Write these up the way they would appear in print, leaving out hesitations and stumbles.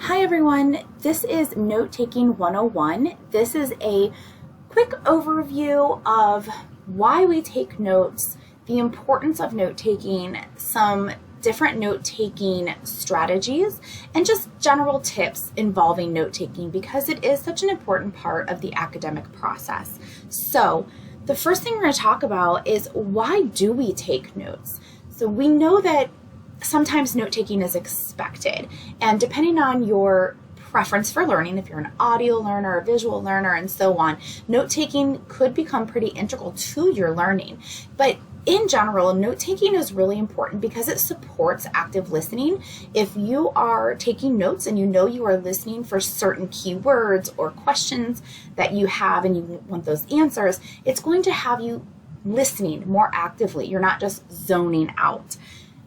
Hi everyone, this is Note Taking 101. This is a quick overview of why we take notes, the importance of note taking, some different note taking strategies, and just general tips involving note taking because it is such an important part of the academic process. So the first thing we're going to talk about is why do we take notes? So we know that sometimes note-taking is expected, and depending on your preference for learning, if you're an audio learner, a visual learner, and so on, note-taking could become pretty integral to your learning. But in general, note-taking is really important because it supports active listening. If you are taking notes and you know you are listening for certain keywords or questions that you have and you want those answers, it's going to have you listening more actively. You're not just zoning out,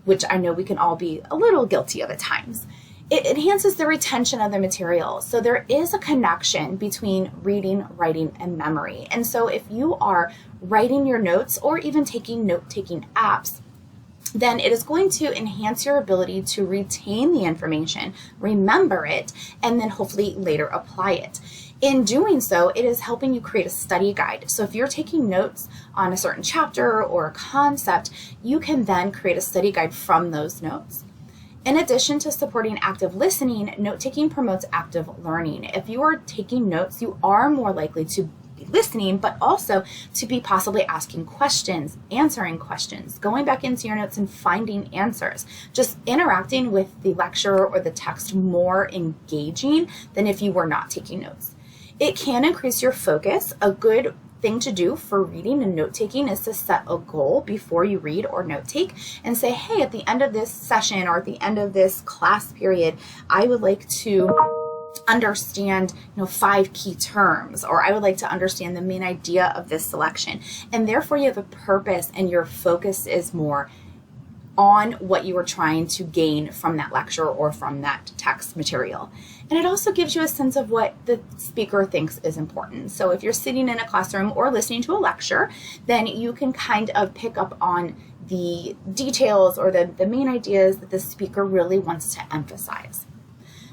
which I know we can all be a little guilty of at times. It enhances the retention of the material. So there is a connection between reading, writing, and memory. And so if you are writing your notes or even taking note-taking apps, then it is going to enhance your ability to retain the information, remember it, and then hopefully later apply it. In doing so, it is helping you create a study guide. So if you're taking notes on a certain chapter or a concept, you can then create a study guide from those notes. In addition to supporting active listening, note-taking promotes active learning. If you are taking notes, you are more likely to be listening, but also to be possibly asking questions, answering questions, going back into your notes and finding answers, just interacting with the lecturer or the text more engaging than if you were not taking notes. It can increase your focus. A good thing to do for reading and note-taking is to set a goal before you read or note-take and say, hey, at the end of this session or at the end of this class period, I would like to understand 5 key terms, or I would like to understand the main idea of this selection. And therefore you have a purpose and your focus is more on what you are trying to gain from that lecture or from that text material. And it also gives you a sense of what the speaker thinks is important. So if you're sitting in a classroom or listening to a lecture, then you can kind of pick up on the details or the main ideas that the speaker really wants to emphasize.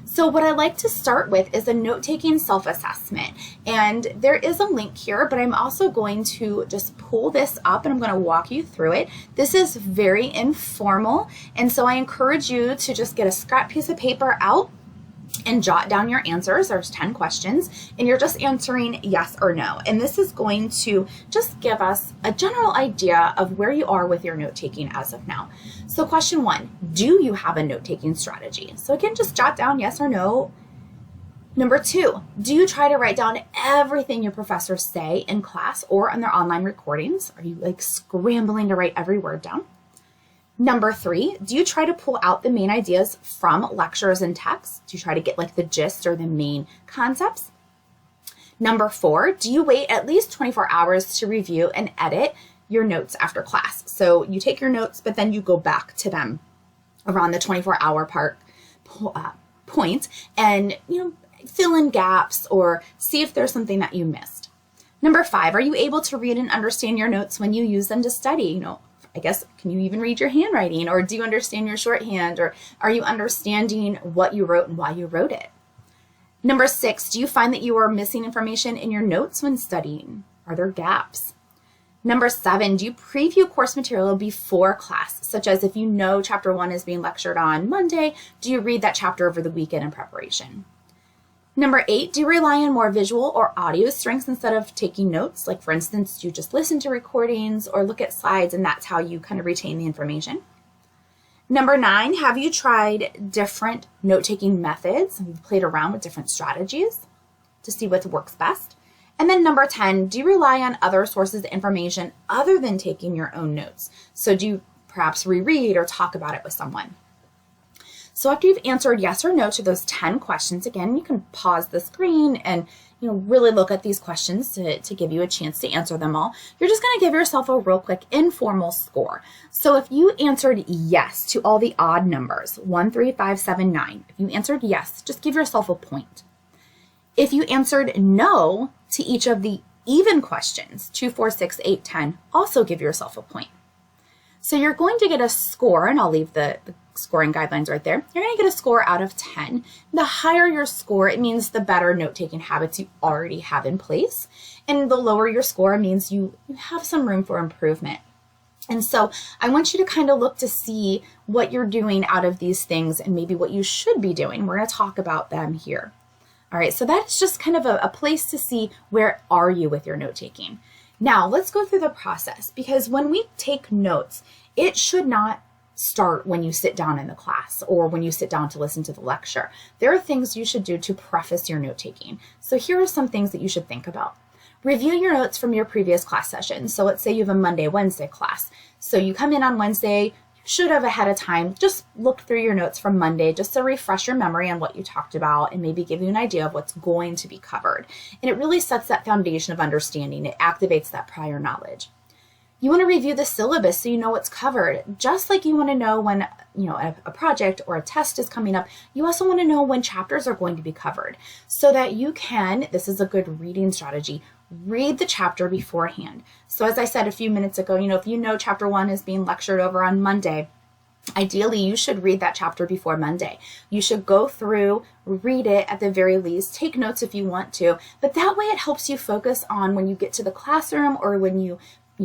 So what I like to start with is a note-taking self-assessment. And there is a link here, but I'm also going to just pull this up and I'm going to walk you through it. This is very informal, and so I encourage you to just get a scrap piece of paper out and jot down your answers. There's 10 questions, and you're just answering yes or no. And this is going to just give us a general idea of where you are with your note-taking as of now. So question 1, do you have a note-taking strategy? So again, just jot down yes or no. Number 2, do you try to write down everything your professors say in class or on their online recordings? Are you like scrambling to write every word down? Number 3, do you try to pull out the main ideas from lectures and texts? Do you try to get like the gist or the main concepts? Number 4, do you wait at least 24 hours to review and edit your notes after class? So you take your notes, but then you go back to them around the 24-hour point and fill in gaps or see if there's something that you missed. Number 5, are you able to read and understand your notes when you use them to study? I guess, can you even read your handwriting, or do you understand your shorthand, or are you understanding what you wrote and why you wrote it? Number 6, do you find that you are missing information in your notes when studying? Are there gaps? Number 7, do you preview course material before class, such as if you know chapter 1 is being lectured on Monday, do you read that chapter over the weekend in preparation? Number 8, do you rely on more visual or audio strengths instead of taking notes? Like for instance, do you just listen to recordings or look at slides and that's how you kind of retain the information? Number 9, have you tried different note-taking methods? Have you played around with different strategies to see what works best? And then number 10, do you rely on other sources of information other than taking your own notes? So do you perhaps reread or talk about it with someone? So after you've answered yes or no to those 10 questions, again, you can pause the screen and really look at these questions to give you a chance to answer them all. You're just going to give yourself a real quick informal score. So if you answered yes to all the odd numbers, 1, 3, 5, 7, 9, if you answered yes, just give yourself a point. If you answered no to each of the even questions, 2, 4, 6, 8, 10, also give yourself a point. So you're going to get a score, and I'll leave the scoring guidelines right there, you're going to get a score out of 10. The higher your score, it means the better note-taking habits you already have in place. And the lower your score means you have some room for improvement. And so I want you to kind of look to see what you're doing out of these things and maybe what you should be doing. We're going to talk about them here. All right, so that's just kind of a place to see where are you with your note-taking. Now, let's go through the process, because when we take notes, it should not start when you sit down in the class or when you sit down to listen to the lecture. There are things you should do to preface your note-taking. So here are some things that you should think about. Review your notes from your previous class session. So let's say you have a Monday, Wednesday class. So you come in on Wednesday, should have ahead of time just looked through your notes from Monday just to refresh your memory on what you talked about and maybe give you an idea of what's going to be covered. And it really sets that foundation of understanding. It activates that prior knowledge. You want to review the syllabus so you know what's covered. Just like you want to know when a project or a test is coming up, you also want to know when chapters are going to be covered so that you can, this is a good reading strategy, read the chapter beforehand. So as I said a few minutes ago, if you know chapter 1 is being lectured over on Monday, ideally you should read that chapter before Monday. You should go through, read it at the very least, take notes if you want to, but that way it helps you focus on when you get to the classroom or when you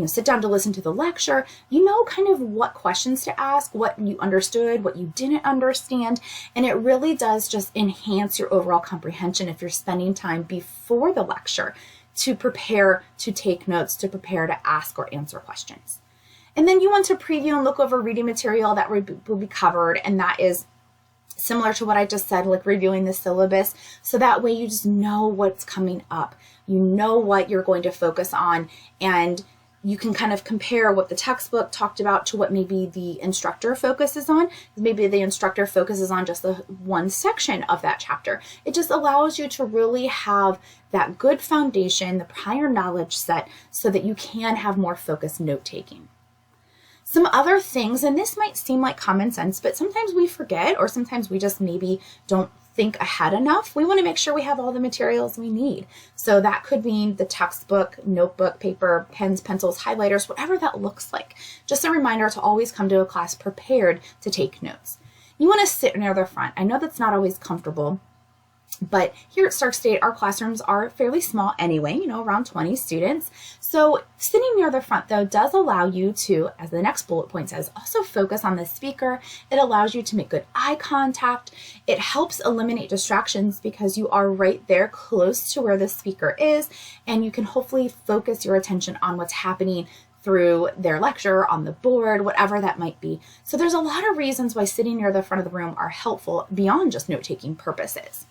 sit down to listen to the lecture, you know kind of what questions to ask, what you understood, what you didn't understand, and it really does just enhance your overall comprehension if you're spending time before the lecture to prepare to take notes, to prepare to ask or answer questions. And then you want to preview and look over reading material that will be covered, and that is similar to what I just said, like reviewing the syllabus, so that way you just know what's coming up. You know what you're going to focus on, and you can kind of compare what the textbook talked about to what maybe the instructor focuses on. Maybe the instructor focuses on just the one section of that chapter. It just allows you to really have that good foundation, the prior knowledge set, so that you can have more focused note-taking. Some other things, and this might seem like common sense, but sometimes we forget, or sometimes we just maybe don't think ahead enough. We want to make sure we have all the materials we need. So that could mean the textbook, notebook, paper, pens, pencils, highlighters, whatever that looks like. Just a reminder to always come to a class prepared to take notes. You want to sit near the front. I know that's not always comfortable, but here at Stark State, our classrooms are fairly small anyway, around 20 students. So sitting near the front, though, does allow you to, as the next bullet point says, also focus on the speaker. It allows you to make good eye contact. It helps eliminate distractions because you are right there close to where the speaker is, and you can hopefully focus your attention on what's happening through their lecture, on the board, whatever that might be. So there's a lot of reasons why sitting near the front of the room are helpful beyond just note-taking purposes.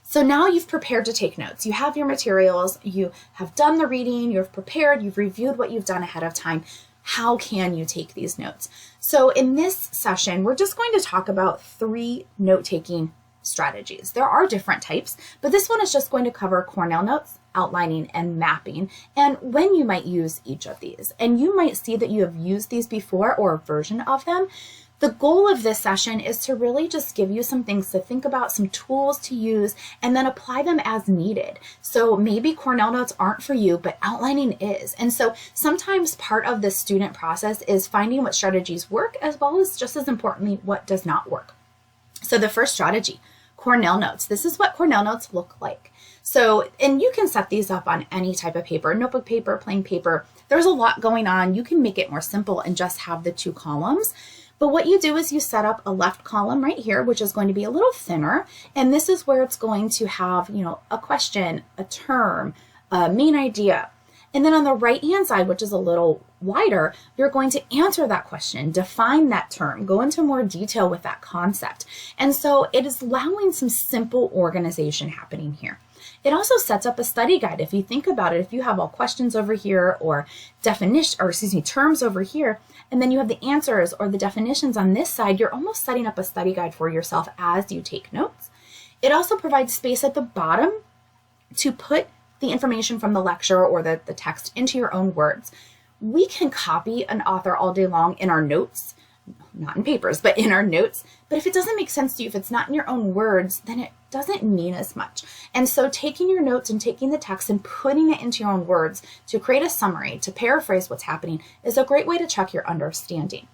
So now you've prepared to take notes. You have your materials, you have done the reading, you've prepared, you've reviewed what you've done ahead of time. How can you take these notes? So in this session, we're just going to talk about 3 note-taking strategies. There are different types, but this one is just going to cover Cornell notes, outlining, and mapping, and when you might use each of these. And you might see that you have used these before or a version of them. The goal of this session is to really just give you some things to think about, some tools to use, and then apply them as needed. So maybe Cornell notes aren't for you, but outlining is. And so sometimes part of the student process is finding what strategies work, as well as, just as importantly, what does not work. So the first strategy, Cornell notes. This is what Cornell notes look like. So, and you can set these up on any type of paper, notebook paper, plain paper. There's a lot going on. You can make it more simple and just have the 2 columns. But what you do is you set up a left column right here, which is going to be a little thinner. And this is where it's going to have, a question, a term, a main idea. And then on the right-hand side, which is a little wider, you're going to answer that question, define that term, go into more detail with that concept. And so it is allowing some simple organization happening here. It also sets up a study guide. If you think about it, if you have all questions over here or terms over here, and then you have the answers or the definitions on this side, you're almost setting up a study guide for yourself as you take notes. It also provides space at the bottom to put the information from the lecture or the text into your own words. We can copy an author all day long in our notes, not in papers, but in our notes. But if it doesn't make sense to you, if it's not in your own words, then it doesn't mean as much. And so taking your notes and taking the text and putting it into your own words to create a summary, to paraphrase what's happening, is a great way to check your understanding.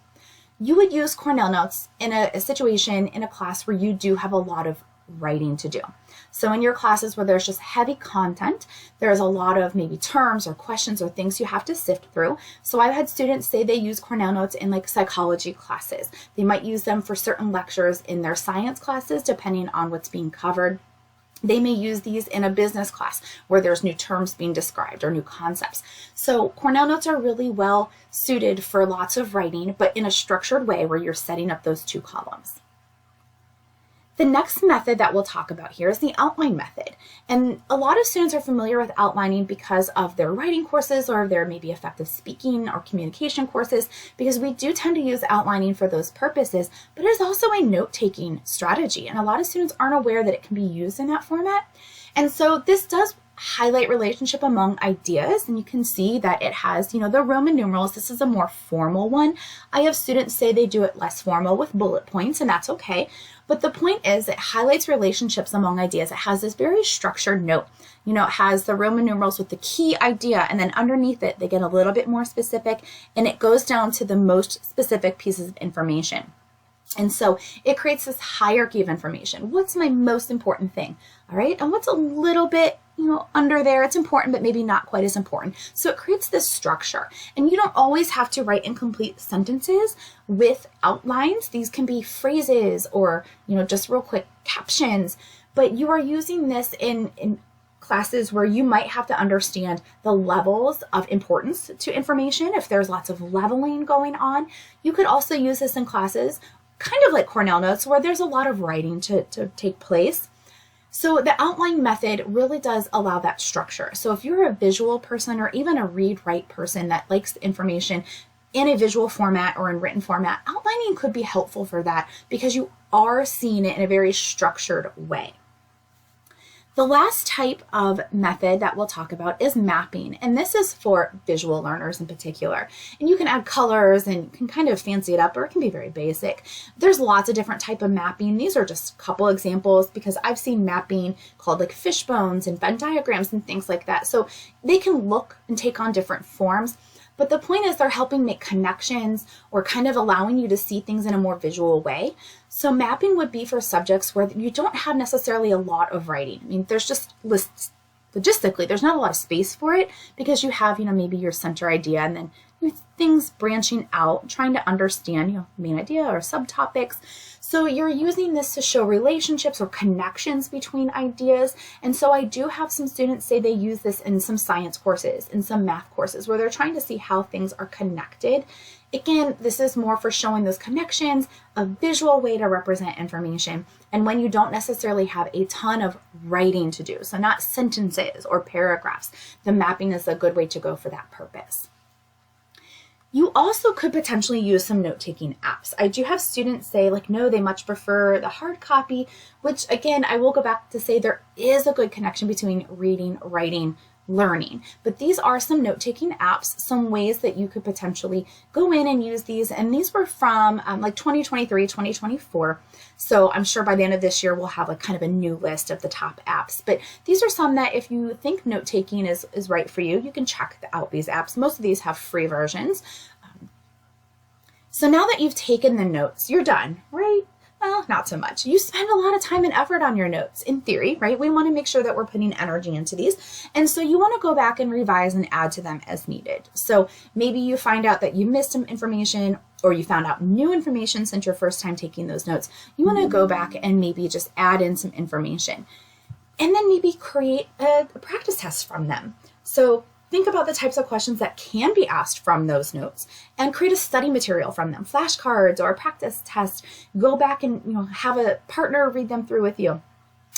you would use Cornell Notes in a situation in a class where you do have a lot of writing to do. So in your classes where there's just heavy content, there's a lot of maybe terms or questions or things you have to sift through. So I've had students say they use Cornell Notes in like psychology classes. They might use them for certain lectures in their science classes, depending on what's being covered. They may use these in a business class where there's new terms being described or new concepts. So Cornell Notes are really well suited for lots of writing, but in a structured way where you're setting up those two columns. The next method that we'll talk about here is the outline method. And a lot of students are familiar with outlining because of their writing courses or their maybe effective speaking or communication courses, because we do tend to use outlining for those purposes, but it is also a note-taking strategy. And a lot of students aren't aware that it can be used in that format. And so this does highlight relationship among ideas, and you can see that it has, the Roman numerals. This is a more formal one. I have students say they do it less formal with bullet points, and that's okay. But the point is it highlights relationships among ideas. It has this very structured note. It has the Roman numerals with the key idea, and then underneath it, they get a little bit more specific, and it goes down to the most specific pieces of information. And so it creates this hierarchy of information. What's my most important thing? All right. And what's a little bit, under there? It's important, but maybe not quite as important. So it creates this structure. And you don't always have to write incomplete sentences with outlines. These can be phrases or, just real quick captions. But you are using this in classes where you might have to understand the levels of importance to information. If there's lots of leveling going on, you could also use this in classes kind of like Cornell Notes, where there's a lot of writing to take place. So the outline method really does allow that structure. So if you're a visual person or even a read-write person that likes information in a visual format or in written format, outlining could be helpful for that because you are seeing it in a very structured way. The last type of method that we'll talk about is mapping, and this is for visual learners in particular. And you can add colors and you can kind of fancy it up, or it can be very basic. There's lots of different type of mapping. These are just a couple examples because I've seen mapping called like fishbones and Venn diagrams and things like that. So they can look and take on different forms. But the point is they're helping make connections or kind of allowing you to see things in a more visual way. So mapping would be for subjects where you don't have necessarily a lot of writing. I mean, there's just lists. Logistically, there's not a lot of space for it because you have, maybe your center idea and then things branching out, trying to understand, main idea or subtopics. So you're using this to show relationships or connections between ideas. And so I do have some students say they use this in some science courses, in some math courses, where they're trying to see how things are connected. Again, this is more for showing those connections, a visual way to represent information, and when you don't necessarily have a ton of writing to do, so not sentences or paragraphs, the mapping is a good way to go for that purpose. You also could potentially use some note-taking apps. I do have students say, no, they much prefer the hard copy, which again, I will go back to say there is a good connection between reading, writing, learning. But these are some note-taking apps, some ways that you could potentially go in and use these. And these were from 2023, 2024. So I'm sure by the end of this year, we'll have kind of a new list of the top apps. But these are some that if you think note-taking is right for you, you can check out these apps. Most of these have free versions. So now that you've taken the notes, you're done, right? Well, not so much. You spend a lot of time and effort on your notes, in theory, right? We want to make sure that we're putting energy into these. And so you want to go back and revise and add to them as needed. So maybe you find out that you missed some information or you found out new information since your first time taking those notes. You want to go back and maybe just add in some information and then maybe create a practice test from them. So think about the types of questions that can be asked from those notes and create a study material from them, flashcards or a practice test. Go back and have a partner read them through with you.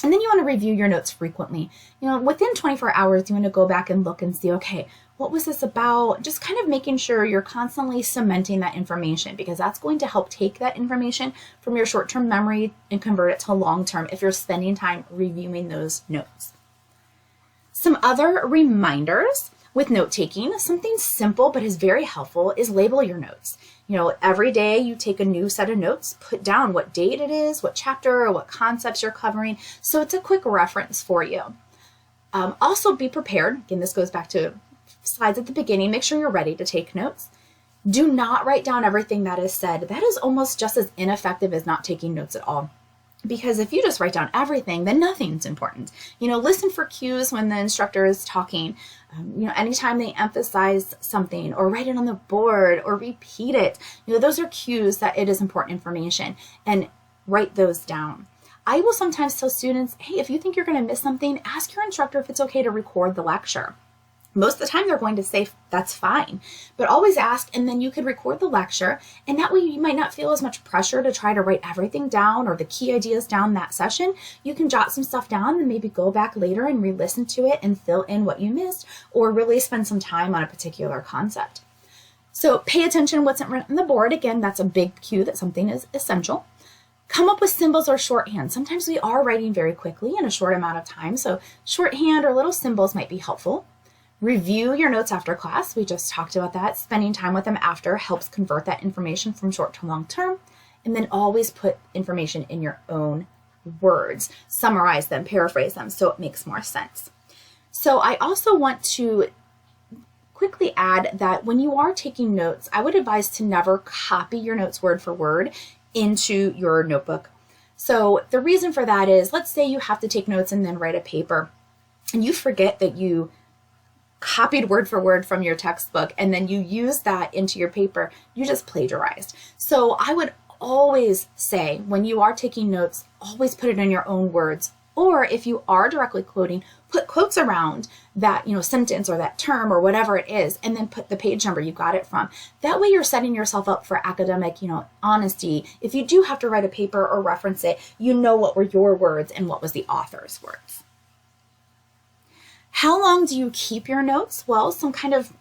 And then you want to review your notes frequently. Within 24 hours, you want to go back and look and see, okay, what was this about? Just kind of making sure you're constantly cementing that information because that's going to help take that information from your short-term memory and convert it to long-term if you're spending time reviewing those notes. Some other reminders with note-taking, something simple but is very helpful is label your notes. Every day you take a new set of notes, put down what date it is, what chapter or what concepts you're covering, so it's a quick reference for you. Also be prepared. Again, this goes back to slides at the beginning. Make sure you're ready to take notes. Do not write down everything that is said. That is almost just as ineffective as not taking notes at all. Because if you just write down everything, then nothing's important. Listen for cues when the instructor is talking. Anytime they emphasize something, or write it on the board or repeat it, those are cues that it is important information, and write those down. I will sometimes tell students, hey, if you think you're going to miss something, ask your instructor if it's okay to record the lecture. Most of the time they're going to say that's fine, but always ask, and then you could record the lecture, and that way you might not feel as much pressure to try to write everything down or the key ideas down that session. You can jot some stuff down and maybe go back later and re-listen to it and fill in what you missed, or really spend some time on a particular concept. So pay attention to what's written on the board. Again, that's a big cue that something is essential. Come up with symbols or shorthand. Sometimes we are writing very quickly in a short amount of time, so shorthand or little symbols might be helpful. Review your notes after class. We just talked about that. Spending time with them after helps convert that information from short to long term. And then always put information in your own words. Summarize them, paraphrase them, so it makes more sense. So I also want to quickly add that when you are taking notes, I would advise to never copy your notes word for word into your notebook. So the reason for that is, let's say you have to take notes and then write a paper, and you forget that you copied word for word from your textbook, and then you use that into your paper. You just plagiarized. So I would always say, when you are taking notes, always put it in your own words. Or if you are directly quoting, put quotes around that sentence or that term or whatever it is, and then put the page number you got it from. That way you're setting yourself up for academic honesty. If you do have to write a paper or reference it, you know what were your words and what was the author's words. How long do you keep your notes? Well, some kind of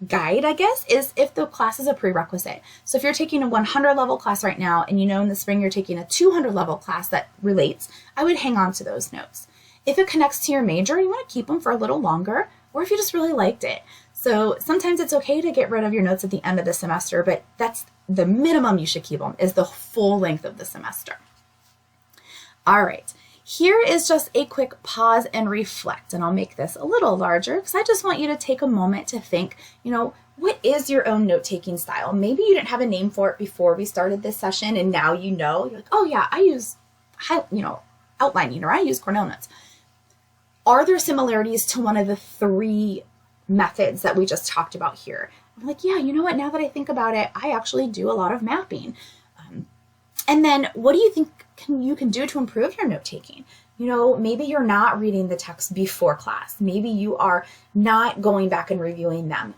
guide, I guess, is if the class is a prerequisite. So if you're taking a 100 level class right now, and in the spring you're taking a 200 level class that relates, I would hang on to those notes. If it connects to your major, you want to keep them for a little longer, or if you just really liked it. So sometimes it's okay to get rid of your notes at the end of the semester, but that's the minimum you should keep them, is the full length of the semester. All right. Here is just a quick pause and reflect, and I'll make this a little larger because I just want you to take a moment to think, what is your own note-taking style? Maybe you didn't have a name for it before we started this session, and now you're like, oh yeah, I use, outlining, or I use Cornell Notes. Are there similarities to one of the 3 methods that we just talked about here? I'm like, yeah, you know what? Now that I think about it, I actually do a lot of mapping. And then what do you think you can do to improve your note-taking? Maybe you're not reading the text before class. Maybe you are not going back and reviewing them.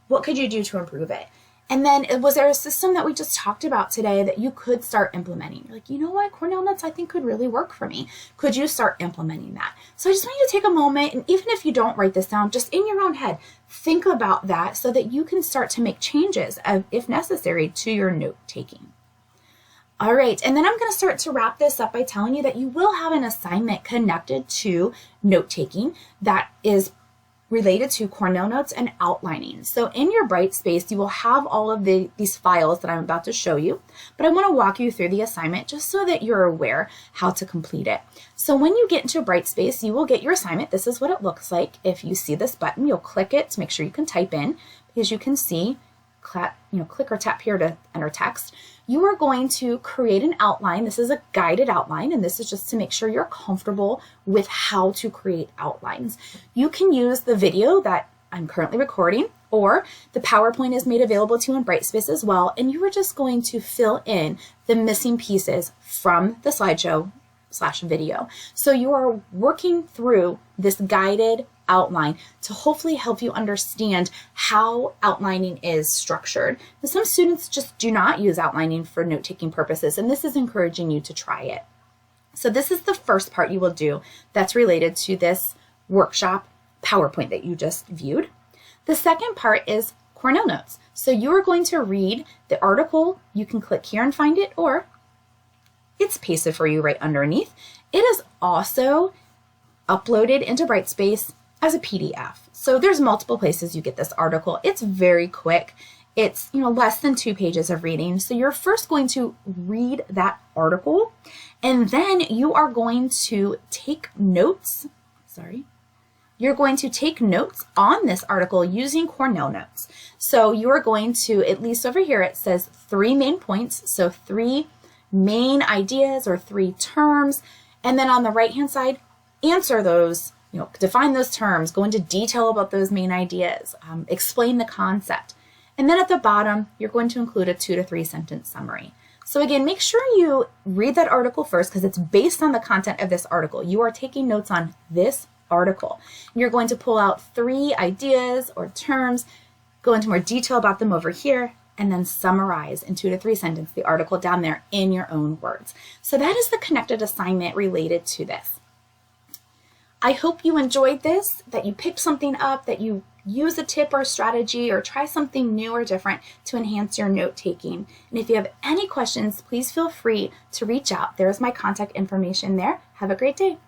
What could you do to improve it? And then was there a system that we just talked about today that you could start implementing? You're like, you know what, Cornell Notes I think could really work for me. Could you start implementing that? So I just want you to take a moment, and even if you don't write this down, just in your own head, think about that so that you can start to make changes, if necessary, to your note-taking. All right, and then I'm going to start to wrap this up by telling you that you will have an assignment connected to note-taking that is related to Cornell Notes and outlining. So in your Brightspace, you will have all of these files that I'm about to show you, but I want to walk you through the assignment just so that you're aware how to complete it. So when you get into Brightspace, you will get your assignment. This is what it looks like. If you see this button, you'll click it to make sure you can type in, because you can see, click or tap here to enter text. You are going to create an outline. This is a guided outline, and this is just to make sure you're comfortable with how to create outlines. You can use the video that I'm currently recording, or the PowerPoint is made available to you in Brightspace as well, and you are just going to fill in the missing pieces from the slideshow/video. So you are working through this guided outline to hopefully help you understand how outlining is structured. Now, some students just do not use outlining for note-taking purposes, and this is encouraging you to try it. So this is the first part you will do that's related to this workshop PowerPoint that you just viewed. The second part is Cornell Notes. So you are going to read the article. You can click here and find it, or it's pasted for you right underneath. It is also uploaded into Brightspace as a PDF. So there's multiple places you get this article. It's very quick. It's less than 2 pages of reading. So you're first going to read that article, and then you are going to take notes. you're going to take notes on this article using Cornell Notes. So you are going to, at least over here, it says 3 main points. So 3 main ideas or 3 terms. And then on the right-hand side, answer those, define those terms, go into detail about those main ideas, explain the concept. And then at the bottom, you're going to include a 2 to 3 sentence summary. So again, make sure you read that article first because it's based on the content of this article. You are taking notes on this article. You're going to pull out 3 ideas or terms, go into more detail about them over here, and then summarize in 2 to 3 sentences the article down there in your own words. So that is the connected assignment related to this. I hope you enjoyed this, that you picked something up, that you use a tip or strategy or try something new or different to enhance your note taking. And if you have any questions, please feel free to reach out. There's my contact information there. Have a great day.